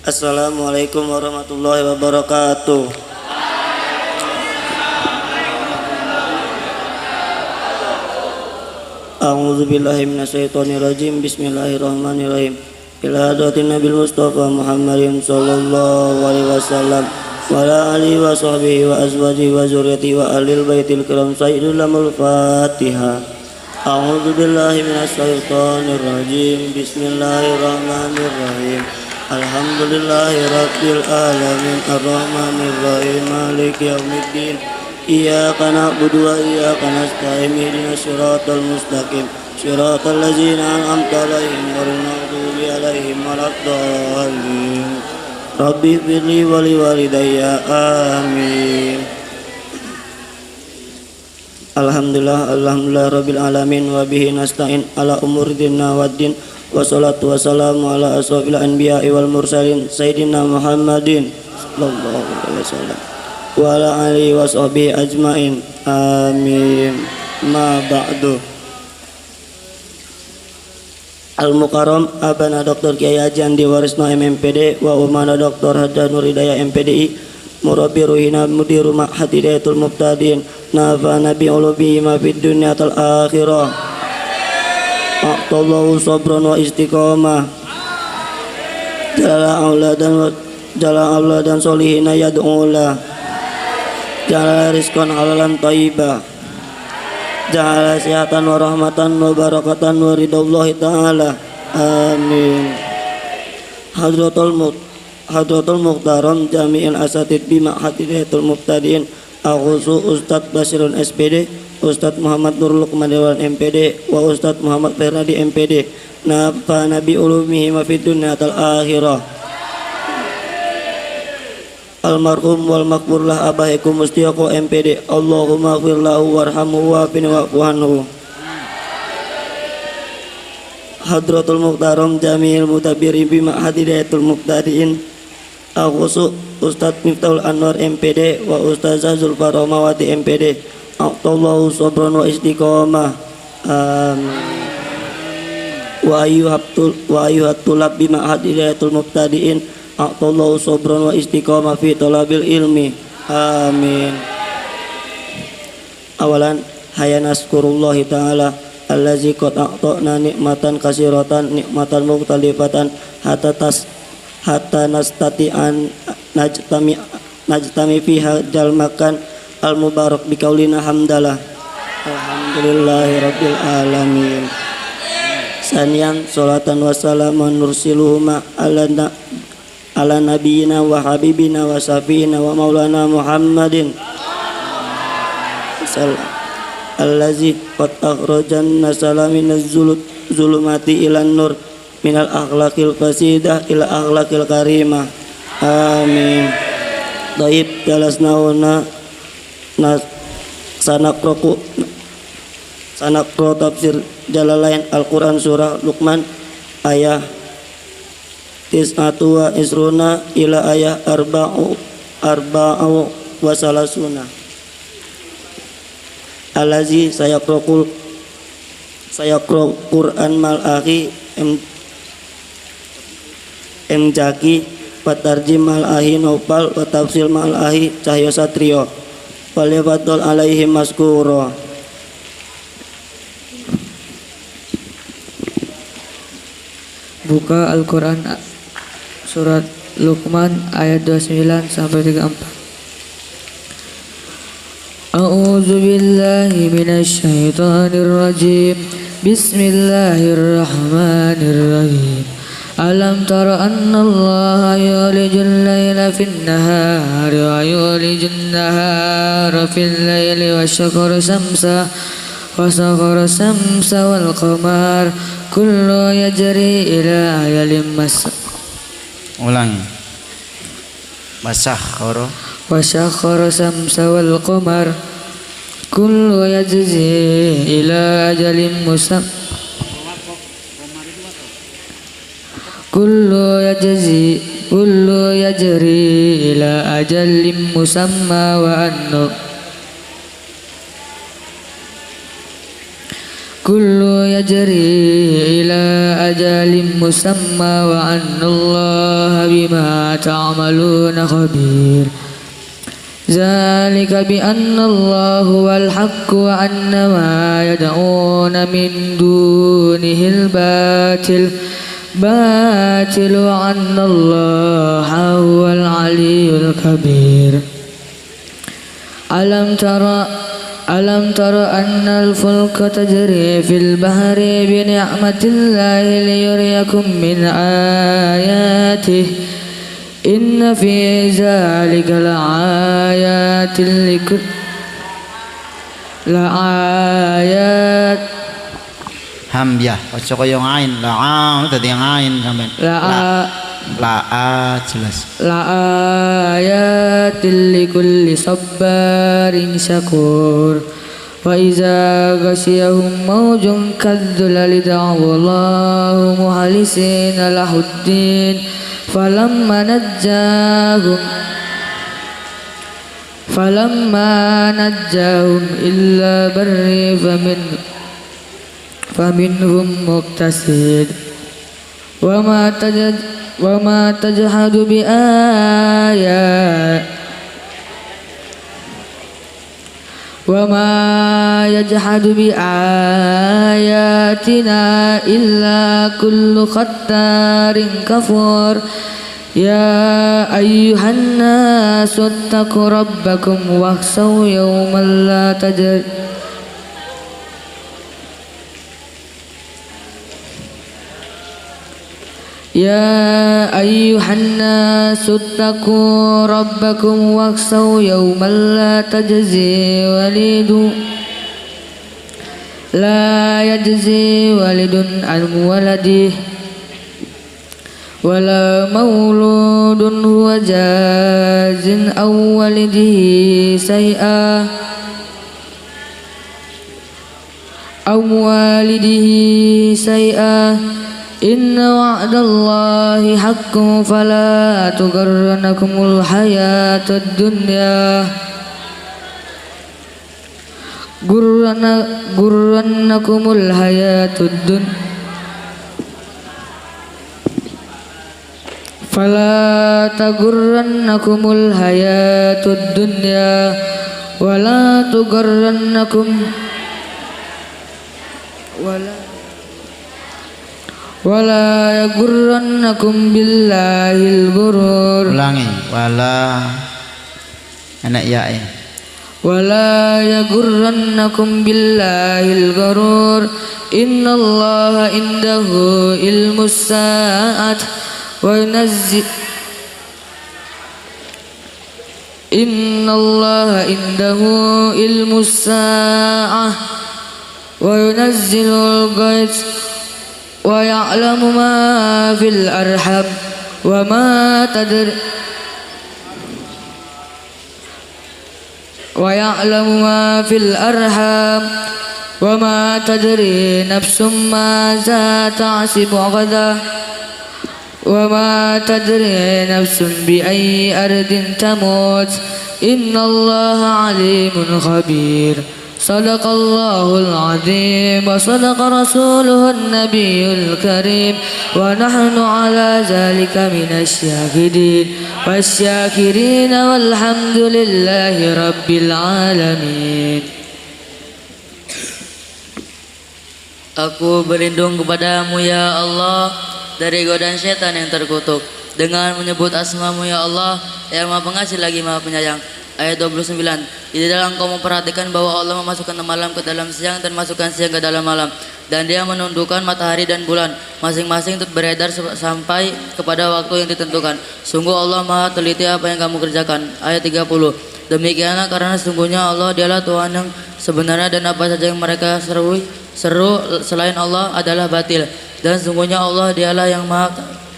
Assalamualaikum warahmatullahi wabarakatuh. A'udzu billahi minasyaitonir rajim. Bismillahirrahmanirrahim. Ila hadratin Nabil Mustafa Muhammadin sallallahu alaihi wasallam wa ala alihi wa sahbihi wa azwajihi wa dzurriyyatihi wa ahlil baitil kiram sayyidul lamul Fatihah. A'udzu billahi minasyaitonir rajim. Bismillahirrahmanirrahim. Alhamdulillahi rabbil alamin arrahmanir rahim maliki yaumiddin iyyaka na'budu wa iyyaka nasta'in ihdinas siratal mustaqim siratal ladzina an'amta 'alaihim ghairil maghdubi 'alaihim waladdallin rabbi ighfirli wa liwalidayya amin. Alhamdulillah rabbil alamin wa bihi nasta'in ala umuri dinna waddin. Wassalatu wassalamu ala asrofil anbiya'i wal mursalin Sayyidina Muhammadin sallallahu alaihi wasallam wa ala alihi wa sahbihi ajmain amin. Ma ba'du. Al-Mukarram Abana Dr. Kiai Haji Andi Warisno MMPD wa Umana Dr. Hadda Nuridaya MPDI Murabbi Ruhina Mudiru Ma'had Hidayatul Muftadin Nafa Nabi Ulubi ma fid dunya tal akhirah. Aqtallahu sabran wa istiqamah. Jala auladan solihina yad'ula. Jala rizqan halalan thayyibah. Jala sihatan wa rahmatan wa barakatan wa ridallahi ta'ala. Amin. Hadratul Muhtaram Jami'il Asatid bi Ma'had Hidayatul Muftadin Akhusu Ustadz Basirun SPD, Ustadz Muhammad Nur Luqman Dewan MPD wa Ustadz Muhammad Fernadi MPD. Nafa Nabi ulumihi ma fid dunya tal akhirah. Almarhum wal makburlah abahikum Mustiaqo MPD. Allahumma ighfir lahu warhamhu wa'afini wa'fu anhu. Hadratul Muhtaram Jami'il Mutabiri bi Ma'had Hidayatul Muftadin Akhusu Ustadz Miftahul Anwar MPD wa Ustazah Zulfa Romawati MPD. Aqtallahu sabran wa istiqamah. Wa ayyuhattulab bi Ma'had Hidayatul Muftadiin. Aqtallahu sabran wa istiqamah fi talabil ilmi. Amin. Awalan hayanaskurullahi ta'ala allazi qad a'tana nikmatan kasiratan nikmatan mukhtalifatan hatta nastati'an najtami fiha jalmakan al mubarak biqaulina hamdalah alhamdulillahi rabbil alamin. Sanian salatan wa salaman nursiluhuma ala nabiyina wa habibina wa safina wa maulana Muhammadin allazi qad akhrajan nasala minaz zulumati ilan nur minal akhlaqil fasidah ila akhlaqil karimah. Amin. Taib jalasnauna sanakro tafsir Jalalain Al-Quran surah Luqman ayah tis'atu wa isruna ila ayah arba'u wa salasuna. Alazi sayaqro Quran mal akhi M Jaki patarjim mal ahi Nopal wa tafsil mal ahi Cahyo Satrio walifatul alaihi maskuro. Buka Al-Quran surat Luqman ayat 29 sampai 34. A'udzu billahi minasy syaithanir rajim. Bismillahirrahmanirrahim. Alam tara annallaha yulijul laila fin nahari wa yulijun nahara fil laili wa sakhara samsa wal qamar kullu yajri ila ajalin ulang masakhara wa sakhara samsa wal qamar kullu yajzi ila ajalin musamma kullu yajri ila ajalin musamma wa annu kullu yajri ila ajalin musamma wa anna Allah bima ta'maluna khabir. Zalika bi anna Allah huwal haqq wa anna ma yad'una min dunihil batil wa anna Allah huwal aliyyul kabir. Alam tara anna al-fulka tajri fil bahri bi ni'matillahi liyuriyakum min ayatihi inna fi zalika la'ayatin Hamzah ojo kaya ain dadi ain sampean jelas la'ayatin likulli sabbarin syakur. Wa iza ghashiyahum mawjun kadzulali da'u Allahu mukhlisina lahuddin falamma najjahum illa barri faminhum muqtasid wa ma tajhadu bi ayatina illa kullu khattarin kafur. Ya ayyuhan nasu ittaqu rabbakum wakhshaw yawman la tajri Ya ayyuhan nasu ittaqu rabbakum wakhshaw yawman la yajzi walidun an waladihi wala mauludun huwa jazin aw walidihi say'a inna wa'dallahi haqqun fala tugharrannakumul hayatud dunya gurrannakumul hayatud dunya fala tagurrannakumul hayatud dunya wala tugharrannakum wala yagurrannakum billahil ghurur. Ulangi wala anak yae wala yagurrannakum billahil ghurur innallaha indahu ilmus sa'at innallaha indahu ilmus sa'ah wa yunazzilul ghaits wa ya'lamu ma fil arham wa ma tadri wa ma tadri nafsum ma za ta'sibu ghadan wa ma tadri nafsun bi ayyi ardin tamut innallaha alimun khabir. Sadaqallahul azim wa sadaqa rasuluhun nabiyul karim wa nahnu ala zalika minasy syahidin wasyakirin walhamdulillahi rabbil alamin. Aku berlindung kepadamu ya Allah dari godaan setan yang terkutuk dengan menyebut asma-Mu ya Allah yang Maha Pengasih lagi Maha Penyayang. Ayat 29. Tidaklah engkau memperhatikan bahwa Allah memasukkan malam ke dalam siang dan masukkan siang ke dalam malam, dan Dia menundukkan matahari dan bulan masing-masing untuk beredar sampai kepada waktu yang ditentukan. Sungguh Allah Maha teliti apa yang kamu kerjakan. Ayat 30. Demikianlah karena sesungguhnya Allah dialah Tuhan yang sebenarnya, dan apa saja yang mereka seru selain Allah adalah batil, dan sesungguhnya Allah dialah yang Maha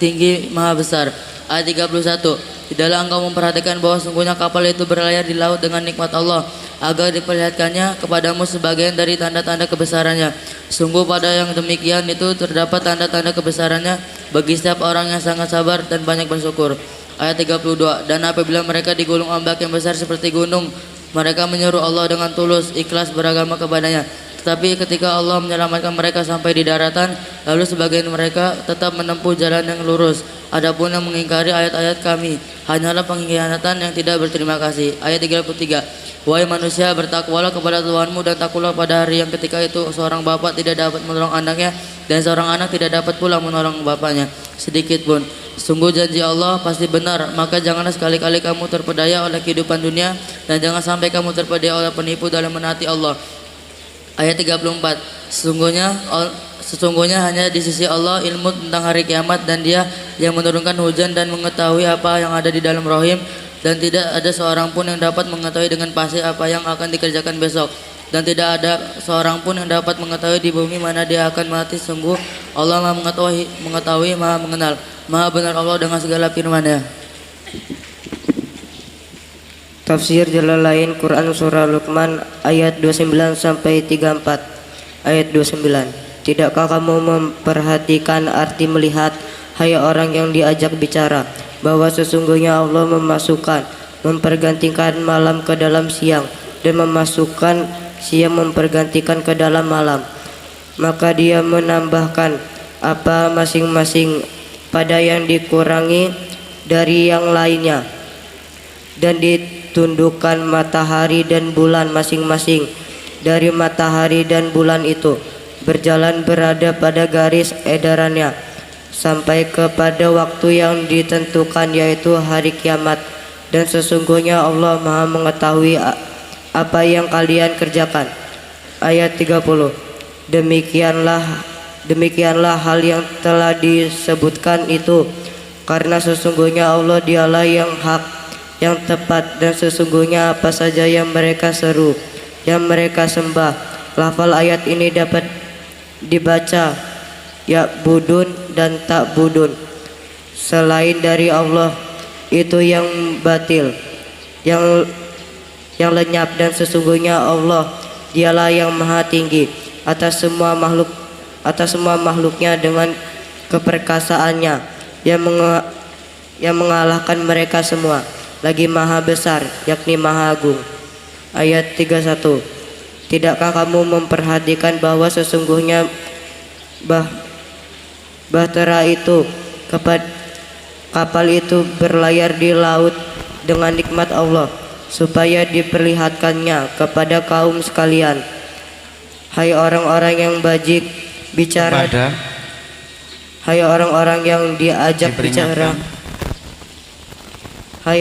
tinggi, Maha besar. Ayat 31. Tidaklah engkau memperhatikan bahwa sungguhnya kapal itu berlayar di laut dengan nikmat Allah, agar diperlihatkannya kepadamu sebagian dari tanda-tanda kebesarannya. Sungguh pada yang demikian itu terdapat tanda-tanda kebesarannya bagi setiap orang yang sangat sabar dan banyak bersyukur. Ayat 32. Dan apabila mereka digulung ombak yang besar seperti gunung, mereka menyuruh Allah dengan tulus ikhlas beragama kepadanya. Tetapi ketika Allah menyelamatkan mereka sampai di daratan, lalu sebagian mereka tetap menempuh jalan yang lurus. Adapun yang mengingkari ayat-ayat kami hanyalah pengkhianatan yang tidak berterima kasih. Ayat 33. Wahai manusia, bertakwalah kepada Tuhanmu dan takutlah pada hari yang ketika itu seorang bapak tidak dapat menolong anaknya dan seorang anak tidak dapat pula menolong bapaknya sedikit pun. Sungguh janji Allah pasti benar, maka janganlah sekali-kali kamu terpedaya oleh kehidupan dunia dan jangan sampai kamu terpedaya oleh penipu dalam menaati Allah. Ayat 34. Sesungguhnya hanya di sisi Allah ilmu tentang hari kiamat dan Dia yang menurunkan hujan dan mengetahui apa yang ada di dalam rahim, dan tidak ada seorang pun yang dapat mengetahui dengan pasti apa yang akan dikerjakan besok, dan tidak ada seorang pun yang dapat mengetahui di bumi mana dia akan mati. Sungguh Allah Maha mengetahui, Maha mengenal. Maha benar Allah dengan segala firman-Nya. Tafsir Jalalain Quran Surah Luqman ayat 29 sampai 34. Ayat 29. Tidakkah kamu memperhatikan arti melihat, hai orang yang diajak bicara, bahwa sesungguhnya Allah mempergantikan malam ke dalam siang dan memasukkan siang mempergantikan ke dalam malam. Maka Dia menambahkan apa masing-masing pada yang dikurangi dari yang lainnya, dan ditundukkan matahari dan bulan masing-masing dari matahari dan bulan itu berjalan berada pada garis edarannya sampai kepada waktu yang ditentukan, yaitu hari kiamat. Dan sesungguhnya Allah Maha mengetahui apa yang kalian kerjakan. Ayat 30. Demikianlah hal yang telah disebutkan itu, karena sesungguhnya Allah Dialah yang hak, yang tepat, dan sesungguhnya apa saja yang mereka seru, yang mereka sembah. Lafal ayat ini dapat dibaca ya budun dan tak budun selain dari Allah, itu yang batil, yang lenyap, dan sesungguhnya Allah Dialah yang maha tinggi atas semua makhluknya dengan keperkasaannya, yang mengalahkan mereka semua, lagi maha besar, yakni maha agung. Ayat 31. Tidakkah kamu memperhatikan bahwa sesungguhnya bahtera itu kapal itu berlayar di laut dengan nikmat Allah, supaya diperlihatkannya kepada kaum sekalian. Hai orang-orang yang bajik bicara, hai orang-orang yang diajak bicara, hai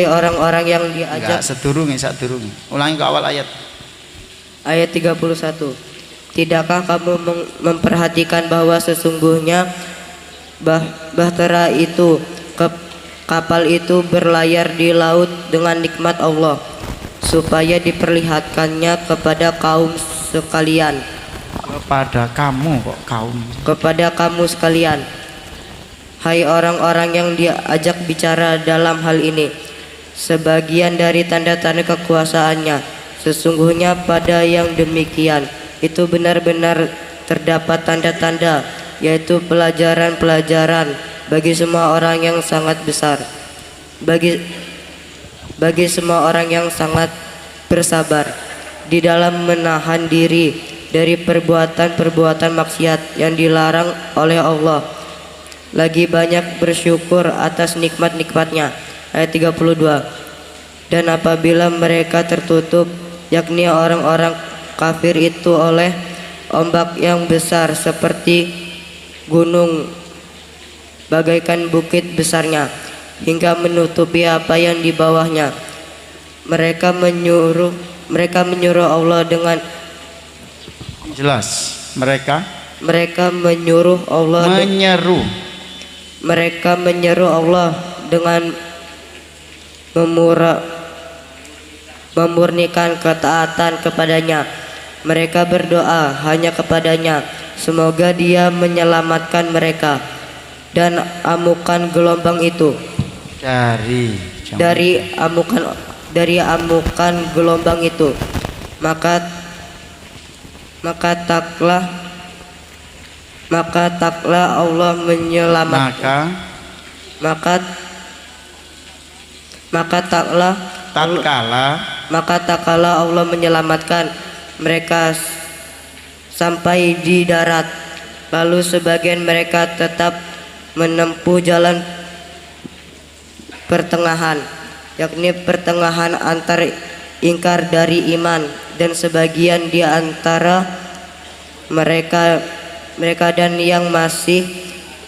orang-orang yang diajak. Sedurunge. Ulangi ke awal ayat. Ayat 31. Tidakkah kamu memperhatikan bahwa sesungguhnya bahtera itu kapal itu berlayar di laut dengan nikmat Allah, supaya diperlihatkannya kepada kaum sekalian. Kepada kamu kok kaum? Kepada kamu sekalian. Hai orang-orang yang diajak bicara dalam hal ini, sebagian dari tanda-tanda kekuasaannya, sesungguhnya pada yang demikian itu benar-benar terdapat tanda-tanda, yaitu pelajaran-pelajaran bagi semua orang yang sangat besar, bagi semua orang yang sangat bersabar di dalam menahan diri dari perbuatan-perbuatan maksiat yang dilarang oleh Allah, lagi banyak bersyukur atas nikmat-nikmatnya. Ayat 32. Dan apabila mereka tertutup, yakni orang-orang kafir itu, oleh ombak yang besar seperti gunung, bagaikan bukit besarnya, hingga menutupi apa yang di bawahnya, mereka menyuruh Allah dengan jelas. Mereka menyuruh Allah mereka menyeru Allah dengan memurnikan ketaatan kepadanya. Mereka berdoa hanya kepadanya, semoga Dia menyelamatkan mereka dan amukan gelombang itu dari amukan gelombang itu. Maka taklah Allah menyelamatkan. Maka tatkala Allah menyelamatkan mereka sampai di darat. Lalu sebagian mereka tetap menempuh jalan pertengahan, yakni pertengahan antar ingkar dari iman, dan sebagian di antara mereka dan yang masih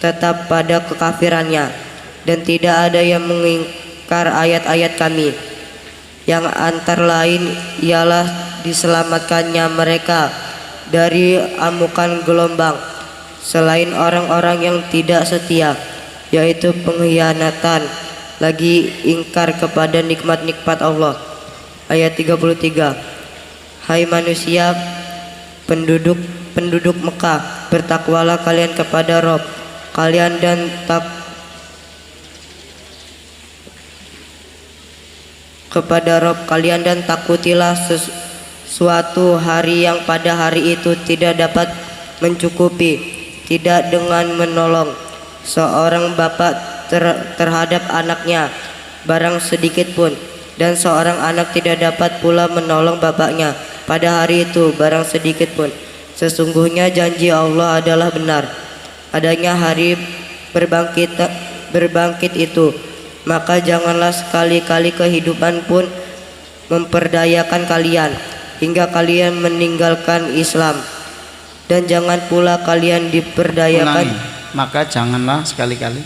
tetap pada kekafirannya, dan tidak ada yang mengingkar ayat-ayat kami. Yang antara lain ialah diselamatkannya mereka dari amukan gelombang selain orang-orang yang tidak setia, yaitu pengkhianatan lagi ingkar kepada nikmat-nikmat Allah. Ayat 33. Hai manusia, penduduk Mekah, bertakwalah kalian kepada Rob kalian dan takutilah suatu hari yang pada hari itu tidak dapat mencukupi, tidak dengan menolong seorang bapak terhadap anaknya barang sedikit pun, dan seorang anak tidak dapat pula menolong bapaknya pada hari itu barang sedikit pun. Sesungguhnya janji Allah adalah benar, adanya hari berbangkit itu. Maka janganlah sekali-kali kehidupan pun memperdayakan kalian hingga kalian meninggalkan Islam, dan jangan pula kalian diperdayakan. Maka janganlah sekali-kali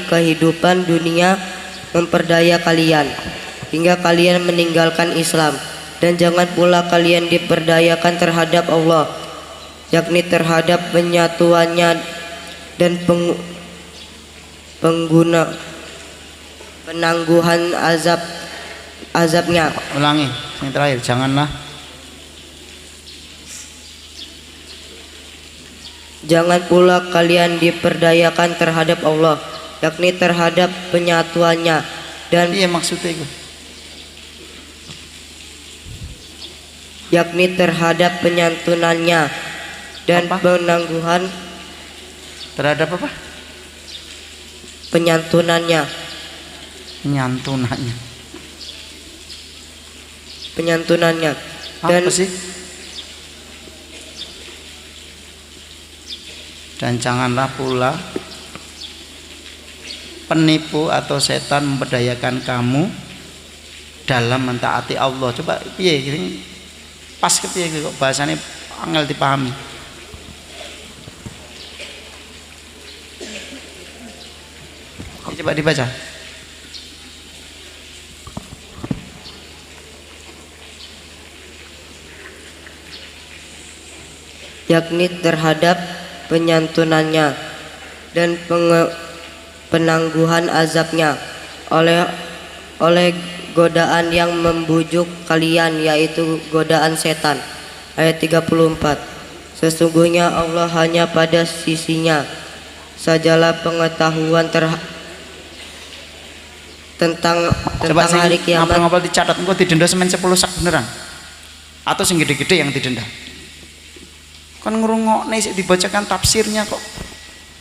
kehidupan dunia memperdaya kalian hingga kalian meninggalkan Islam, dan jangan pula kalian diperdayakan terhadap Allah, yakni terhadap penyatuannya dan penangguhan azabnya. Ulangi yang terakhir, Jangan pula kalian diperdayakan terhadap Allah, yakni terhadap penyatuannya dan maksudnya itu, yakni terhadap penyantunannya dan penangguhan terhadap apa? Penyantunannya. Apa sih? Dan janganlah pula penipu atau setan memperdayakan kamu dalam mentaati Allah. Coba piye gini? Pas ke piye kok bahasane angel dipahami. Coba dibaca. Yakni terhadap penyantunannya dan penangguhan azabnya oleh godaan yang membujuk kalian, yaitu godaan setan. Ayat 34. Sesungguhnya Allah hanya pada sisinya sajalah pengetahuan tentang hari kiamat. Ngapal dicatat engko didenda semen 10 sak beneran. Atau sing gede-gede yang didenda. Kan ngrungokne sik dibacakan tafsirnya kok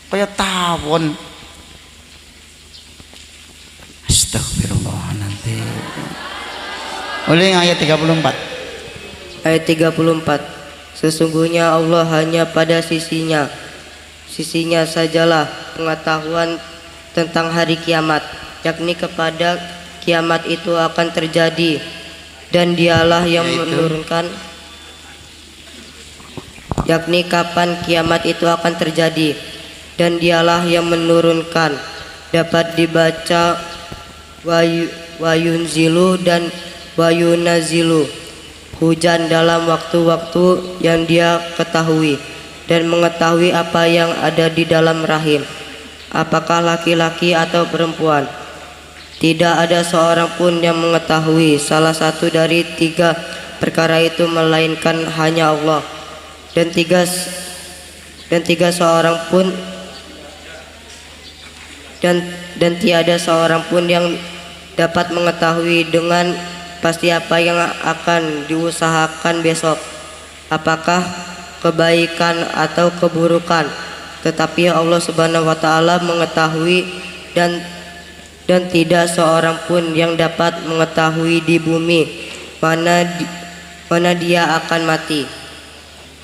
kaya tawon. Astagfirullah nanti. Oleh ayat 34. Ayat 34. Sesungguhnya Allah hanya pada sisinya sajalah pengetahuan tentang hari kiamat, yakni kepada kiamat itu akan terjadi, dan dialah yang menurunkan, yakni kapan kiamat itu akan terjadi, dan dialah yang menurunkan. Dapat dibaca wayunzilu dan wayunazilu, hujan dalam waktu-waktu yang dia ketahui, dan mengetahui apa yang ada di dalam rahim, apakah laki-laki atau perempuan. Tidak ada seorang pun yang mengetahui salah satu dari 3 perkara itu melainkan hanya Allah. Dan tiga seorang pun dan tiada seorang pun yang dapat mengetahui dengan pasti apa yang akan diusahakan besok, apakah kebaikan atau keburukan. Tetapi Allah Subhanahu wa taala mengetahui, dan tidak seorang pun yang dapat mengetahui di bumi mana dia akan mati.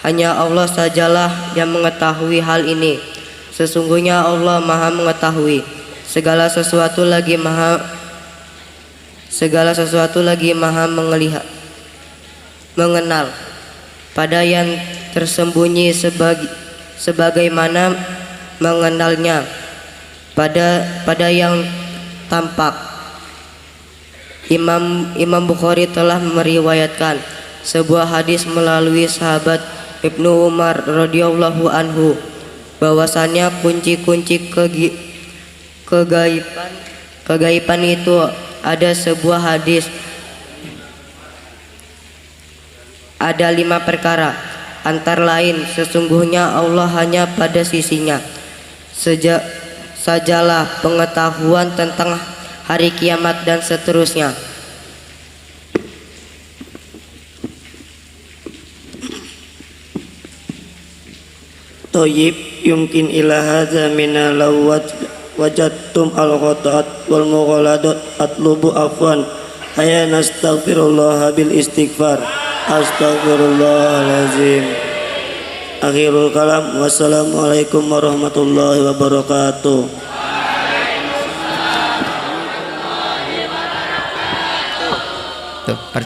Hanya Allah sajalah yang mengetahui hal ini. Sesungguhnya Allah Maha mengetahui segala sesuatu lagi Maha mengenal pada yang tersembunyi sebagaimana mengenalnya pada yang tampak. Imam Bukhari telah meriwayatkan sebuah hadis melalui sahabat Ibnu Umar radhiyallahu anhu bahwasanya kunci-kunci kegaiban itu ada sebuah hadis. Ada 5 perkara, antara lain sesungguhnya Allah hanya pada sisinya sajalah pengetahuan tentang hari kiamat dan seterusnya. Toyib yumkin ila hadza mina lawat wajadtum al-khata'at wal mughaladat atlubu afwan aya nastaghfirullah bil istighfar astaghfirullahalazim. Akhirul kalam, wassalamualaikum warahmatullahi wabarakatuh. Tuh,